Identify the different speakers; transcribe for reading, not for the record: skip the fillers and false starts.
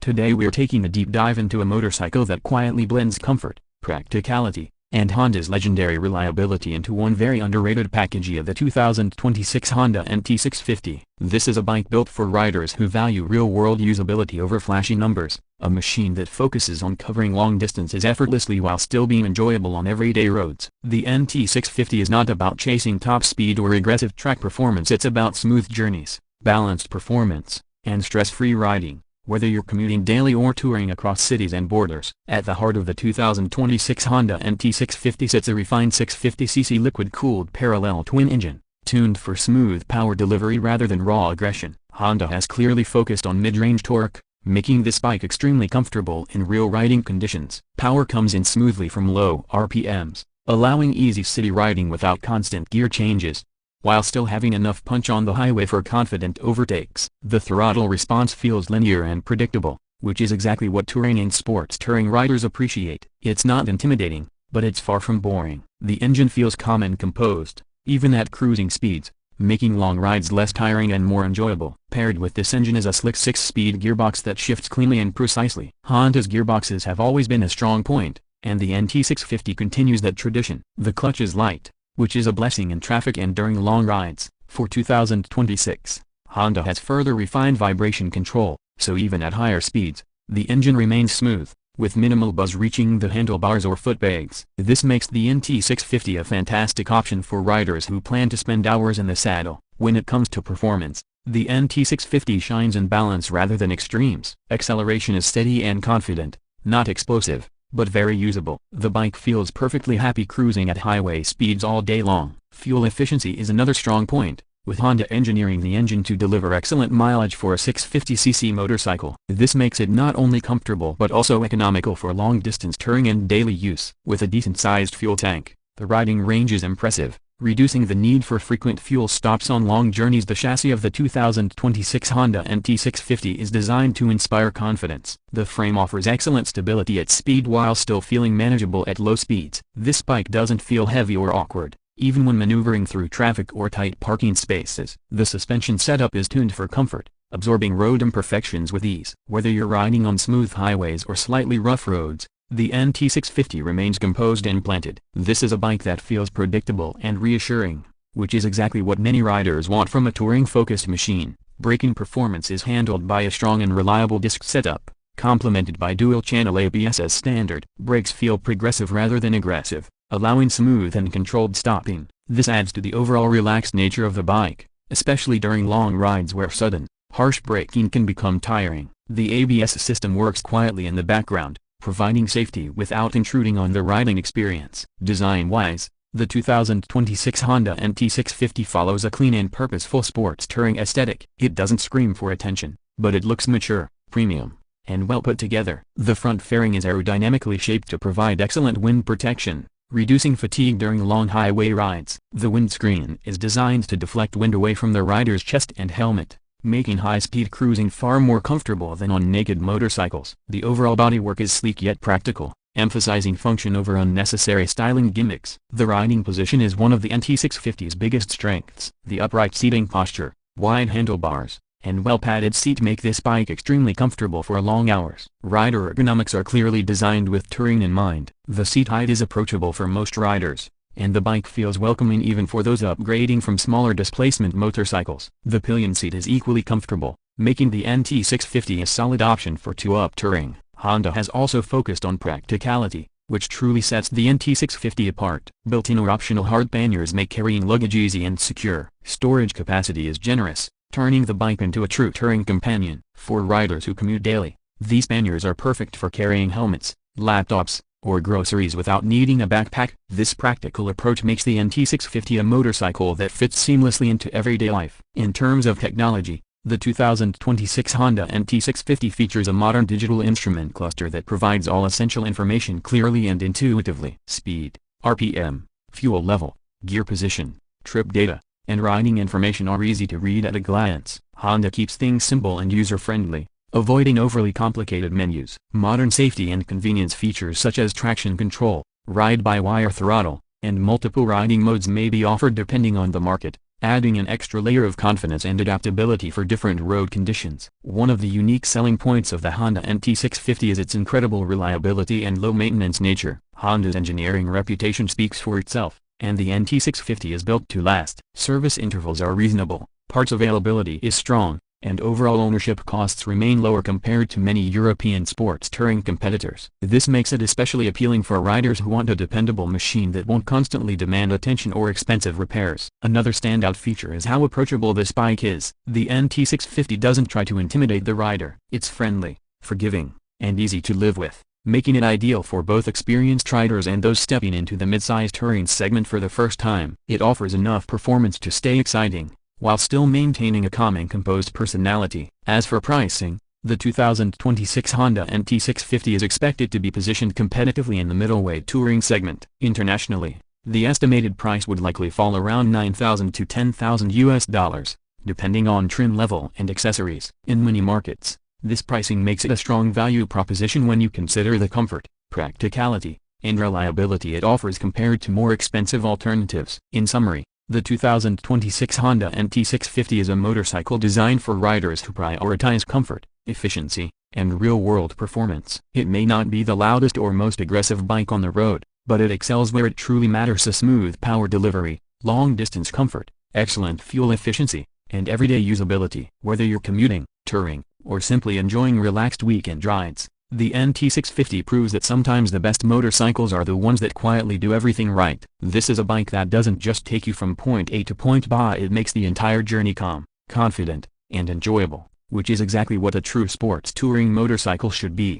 Speaker 1: Today we're taking a deep dive into a motorcycle that quietly blends comfort, practicality, and Honda's legendary reliability into one very underrated package of the 2026 Honda NT650. This is a bike built for riders who value real-world usability over flashy numbers, a machine that focuses on covering long distances effortlessly while still being enjoyable on everyday roads. The NT650 is not about chasing top speed or aggressive track performance, it's about smooth journeys, balanced performance, and stress-free riding. Whether you're commuting daily or touring across cities and borders. At the heart of the 2026 Honda NT650 sits a refined 650cc liquid-cooled parallel twin engine, tuned for smooth power delivery rather than raw aggression. Honda has clearly focused on mid-range torque, making this bike extremely comfortable in real riding conditions. Power comes in smoothly from low RPMs, allowing easy city riding without constant gear changes, while still having enough punch on the highway for confident overtakes. The throttle response feels linear and predictable, which is exactly what touring and sports touring riders appreciate. It's not intimidating, but it's far from boring. The engine feels calm and composed, even at cruising speeds, making long rides less tiring and more enjoyable. Paired with this engine is a slick 6-speed gearbox that shifts cleanly and precisely. Honda's gearboxes have always been a strong point, and the NT650 continues that tradition. The clutch is light, which is a blessing in traffic and during long rides. For 2026, Honda has further refined vibration control, so even at higher speeds, the engine remains smooth, with minimal buzz reaching the handlebars or foot pegs. This makes the NT650 a fantastic option for riders who plan to spend hours in the saddle. When it comes to performance, the NT650 shines in balance rather than extremes. Acceleration is steady and confident, not explosive, but very usable. The bike feels perfectly happy cruising at highway speeds all day long. Fuel efficiency is another strong point, with Honda engineering the engine to deliver excellent mileage for a 650cc motorcycle. This makes it not only comfortable but also economical for long-distance touring and daily use. With a decent-sized fuel tank, the riding range is impressive, reducing the need for frequent fuel stops on long journeys. The chassis of the 2026 Honda NT650 is designed to inspire confidence. The frame offers excellent stability at speed while still feeling manageable at low speeds. This bike doesn't feel heavy or awkward, even when maneuvering through traffic or tight parking spaces. The suspension setup is tuned for comfort, absorbing road imperfections with ease. Whether you're riding on smooth highways or slightly rough roads, the NT650 remains composed and planted. This is a bike that feels predictable and reassuring, which is exactly what many riders want from a touring-focused machine. Braking performance is handled by a strong and reliable disc setup, complemented by dual-channel ABS as standard. Brakes feel progressive rather than aggressive, allowing smooth and controlled stopping. This adds to the overall relaxed nature of the bike, especially during long rides where sudden, harsh braking can become tiring. The ABS system works quietly in the background, providing safety without intruding on the riding experience. Design-wise, the 2026 Honda NT650 follows a clean and purposeful sports touring aesthetic. It doesn't scream for attention, but it looks mature, premium, and well put together. The front fairing is aerodynamically shaped to provide excellent wind protection, reducing fatigue during long highway rides. The windscreen is designed to deflect wind away from the rider's chest and helmet, making high-speed cruising far more comfortable than on naked motorcycles. The overall bodywork is sleek yet practical, emphasizing function over unnecessary styling gimmicks. The riding position is one of the NT650's biggest strengths. The upright seating posture, wide handlebars, and well-padded seat make this bike extremely comfortable for long hours. Rider ergonomics are clearly designed with touring in mind. The seat height is approachable for most riders, and the bike feels welcoming even for those upgrading from smaller displacement motorcycles. The pillion seat is equally comfortable, making the NT650 a solid option for two-up touring. Honda has also focused on practicality, which truly sets the NT650 apart. Built-in or optional hard panniers make carrying luggage easy and secure. Storage capacity is generous, turning the bike into a true touring companion. For riders who commute daily, these panniers are perfect for carrying helmets, laptops, or groceries without needing a backpack. This practical approach makes the NT650 a motorcycle that fits seamlessly into everyday life. In terms of technology, the 2026 Honda NT650 features a modern digital instrument cluster that provides all essential information clearly and intuitively. Speed, RPM, fuel level, gear position, trip data, and riding information are easy to read at a glance. Honda keeps things simple and user-friendly, avoiding overly complicated menus. Modern safety and convenience features such as traction control, ride-by-wire throttle, and multiple riding modes may be offered depending on the market. adding an extra layer of confidence and adaptability for different road conditions. One of the unique selling points of the Honda NT650 is its incredible reliability and low-maintenance nature. Honda's engineering reputation speaks for itself, and the NT650 is built to last. Service intervals are reasonable, parts availability is strong, and overall ownership costs remain lower compared to many European sports touring competitors. This makes it especially appealing for riders who want a dependable machine that won't constantly demand attention or expensive repairs. Another standout feature is how approachable this bike is. The NT650 doesn't try to intimidate the rider. It's friendly, forgiving, and easy to live with, making it ideal for both experienced riders and those stepping into the mid-size touring segment for the first time. It offers enough performance to stay exciting, while still maintaining a calm and composed personality. As for pricing, the 2026 Honda NT650 is expected to be positioned competitively in the middleweight touring segment. Internationally, the estimated price would likely fall around $9,000 to $10,000, depending on trim level and accessories. In many markets, this pricing makes it a strong value proposition when you consider the comfort, practicality, and reliability it offers compared to more expensive alternatives. In summary, the 2026 Honda NT650 is a motorcycle designed for riders who prioritize comfort, efficiency, and real-world performance. It may not be the loudest or most aggressive bike on the road, but it excels where it truly matters: a smooth power delivery, long-distance comfort, excellent fuel efficiency, and everyday usability. Whether you're commuting, touring, or simply enjoying relaxed weekend rides, the NT650 proves that sometimes the best motorcycles are the ones that quietly do everything right. This is a bike that doesn't just take you from point A to point B, it makes the entire journey calm, confident, and enjoyable, which is exactly what a true sports touring motorcycle should be.